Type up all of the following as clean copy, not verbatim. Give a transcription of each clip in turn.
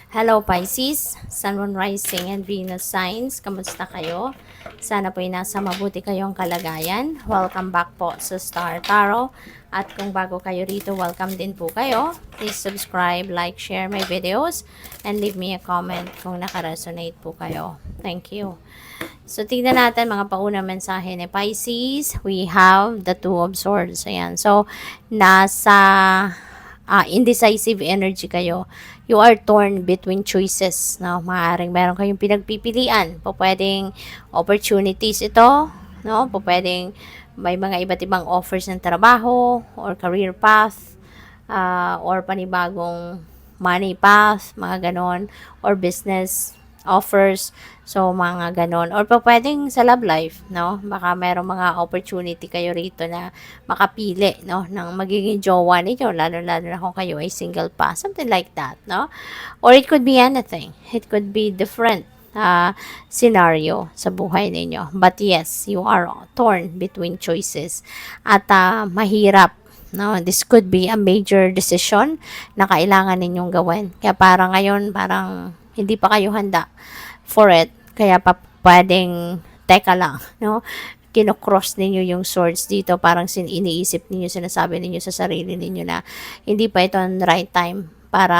Hello Pisces, Sun, Moon, Rising, and Venus signs. Kamusta kayo? Sana po ay nasa mabuti kayong kalagayan. Welcome back po sa Star Tarot. At kung bago kayo rito, welcome din po kayo. Please subscribe, like, share my videos, and leave me a comment kung nakaresonate po kayo. Thank you. So, tignan natin mga paunang mensahe ni Pisces. We have the Two of Swords. Ayan. So, nasa indecisive energy kayo. You are torn between choices. No? Maaaring meron kayong pinagpipilian. Po pwedeng opportunities ito. No? Po pwedeng may mga iba't ibang offers ng trabaho or career path or panibagong money path, mga ganon, or business offers. So, mga ganon. Or pa pwedeng sa love life, no? Baka merong mga opportunity kayo rito na makapili, no? Ng magiging jowa ninyo, lalo-lalo na kung kayo ay single pa. Something like that, no? Or it could be anything. It could be different scenario sa buhay ninyo. But yes, you are torn between choices. At mahirap, no? This could be a major decision na kailangan ninyong gawin. Kaya parang ngayon, parang hindi pa kayo handa for it. Kaya pa pwedeng, teka lang, no? Kinocross ninyo yung swords dito. Parang iniisip ninyo, sinasabi ninyo sa sarili ninyo na hindi pa ito ang right time para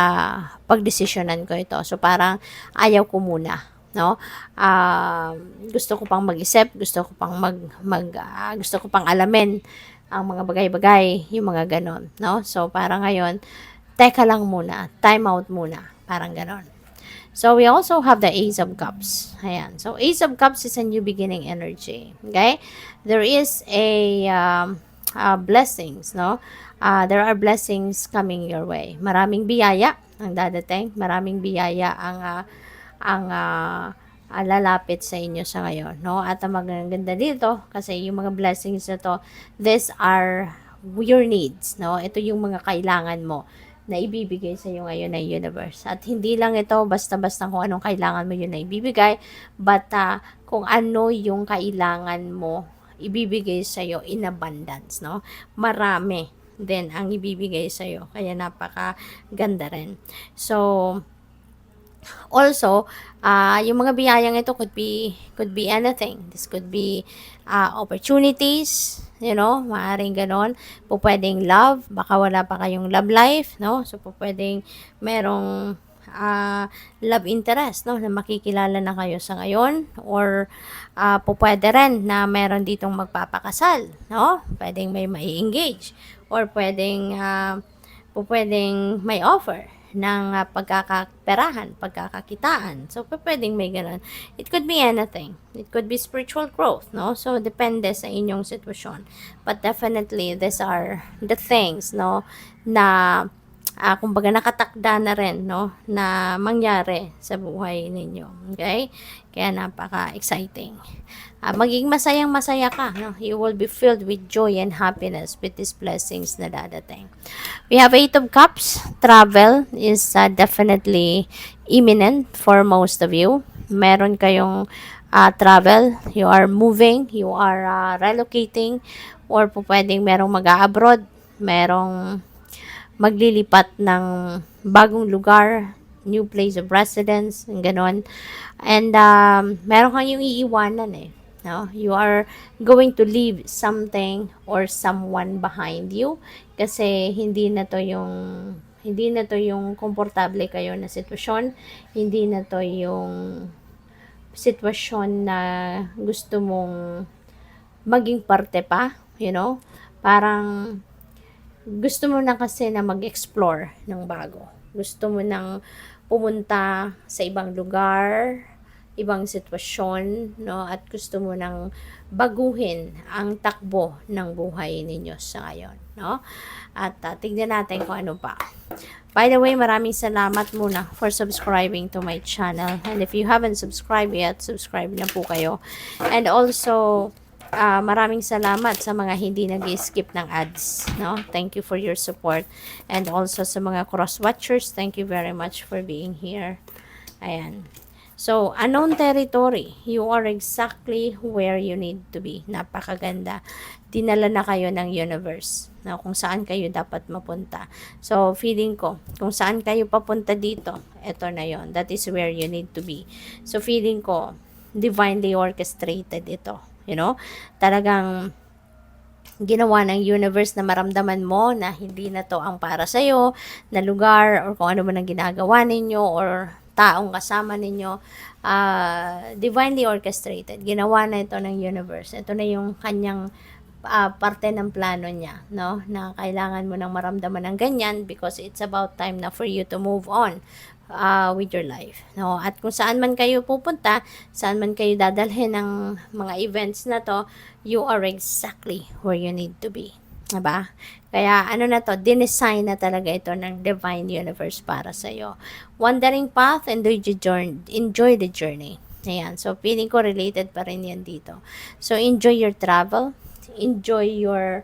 pagdesisyonan ko ito. So, parang ayaw ko muna, no? Gusto ko pang mag-isip, gusto ko pang gusto ko pang alamin ang mga bagay-bagay, yung mga ganon, no? So, parang ngayon, teka lang muna, time out muna, parang ganon. So, we also have the Ace of Cups. Ayan. So, Ace of Cups is a new beginning energy. Okay? There is blessings, no? There are blessings coming your way. Maraming biyaya ang dadating. Maraming biyaya ang lalapit sa inyo sa ngayon, no? At ang maganda dito, kasi yung mga blessings na to, these are your needs, no? Ito yung mga kailangan mo na ibibigay sa iyo ngayon ng universe. At hindi lang ito basta-basta kung anong kailangan mo yun na ibibigay, but kung ano yung kailangan mo ibibigay sa iyo in abundance, no? Marami din ang ibibigay sa iyo. Kaya napaka-ganda rin. So, also, yung mga biyayang ito could be anything. This could be opportunities, you know, maaaring ganon. Po pwedeng love, baka wala pa kayong love life, no? So, po pwedeng merong love interest, no? Na makikilala na kayo sa ngayon. Or, po pwede rin na meron ditong magpapakasal, no? Pwedeng may mai-engage. Or pwedeng, po pwedeng may offer ng pagkakaperahan, pagkakakitaan. So, pwedeng may ganun. It could be anything. It could be spiritual growth, no? So, depende sa inyong sitwasyon. But definitely, these are the things, no, na kumbaga nakatakda na rin, no, na mangyari sa buhay ninyo. Okay? Kaya napaka-exciting. Maging masayang-masaya ka, no? You will be filled with joy and happiness with these blessings na dadating. We have 8 of Cups. Travel is definitely imminent for most of you. Meron kayong travel. You are moving. You are relocating. Or po pwedeng merong mag-abroad. Merong maglilipat ng bagong lugar, new place of residence, ganon. And meron kang yung iiwanan eh. No? You are going to leave something or someone behind you kasi hindi na to yung komportable kayo na sitwasyon, hindi na to yung sitwasyon na gusto mong maging parte pa, you know? Parang gusto mo na kasi na mag-explore ng bago. Gusto mo nang pumunta sa ibang lugar, ibang sitwasyon, no? At gusto mo nang baguhin ang takbo ng buhay ninyo sa ngayon, no? At tignan natin kung ano pa. By the way, maraming salamat muna for subscribing to my channel. And if you haven't subscribed yet, subscribe na po kayo. And also, maraming salamat sa mga hindi nag-skip ng ads, no? Thank you for your support. And also sa mga cross-watchers, thank you very much for being here. Ayan. So, unknown territory, you are exactly where you need to be. Napakaganda. Dinala na kayo ng universe na kung saan kayo dapat mapunta. So, feeling ko, kung saan kayo papunta dito, eto na yon. That is where you need to be. So, feeling ko, divinely orchestrated ito. Talagang ginawa ng universe na maramdaman mo na hindi na to ang para sa'yo, na lugar, or kung ano man ang ginagawa ninyo, or taong kasama ninyo, divinely orchestrated. Ginawa na ito ng universe. Ito na yung kanyang parte ng plano niya, no? Na kailangan mo nang maramdaman ng ganyan because it's about time na for you to move on with your life, no? At kung saan man kayo pupunta, saan man kayo dadalhin ng mga events na to, you are exactly where you need to be. Diba? Kaya ano na to, dinesign na talaga ito ng divine universe para sa'yo. Wandering path, enjoy the journey. Ayan. So, feeling ko related pa rin yan dito. So, enjoy your travel. Enjoy your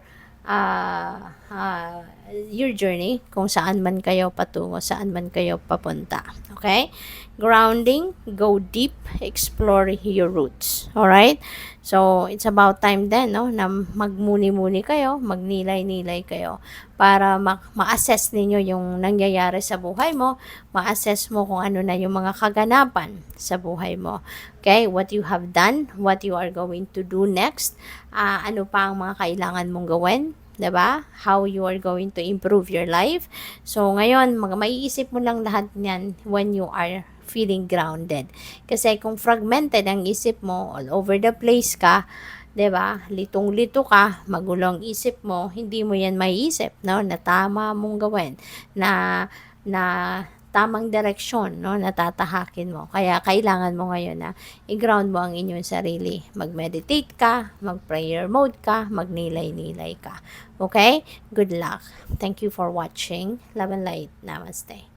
journey, kung saan man kayo patungo, saan man kayo papunta. Okay? Grounding, go deep, explore your roots. Alright? So, it's about time then, no, na magmuni-muni kayo, magnilay-nilay kayo para ma-assess ninyo yung nangyayari sa buhay mo, ma-assess mo kung ano na yung mga kaganapan sa buhay mo. Okay? What you have done, what you are going to do next, ano pa ang mga kailangan mong gawin, 'di ba? How you are going to improve your life. So ngayon, maiisip mo lang lahat niyan when you are feeling grounded. Kasi kung fragmented ang isip mo, all over the place ka, 'di ba? Litong-lito ka, magulong isip mo, hindi mo 'yan maiisip, no? Na tama mong gawin, na tamang direksyon, no, natatahakin mo. Kaya kailangan mo ngayon na i-ground mo ang inyong sarili. Mag-meditate ka, mag-prayer mode ka, magnilay-nilay ka. Okay? Good luck. Thank you for watching. Love and light. Namaste.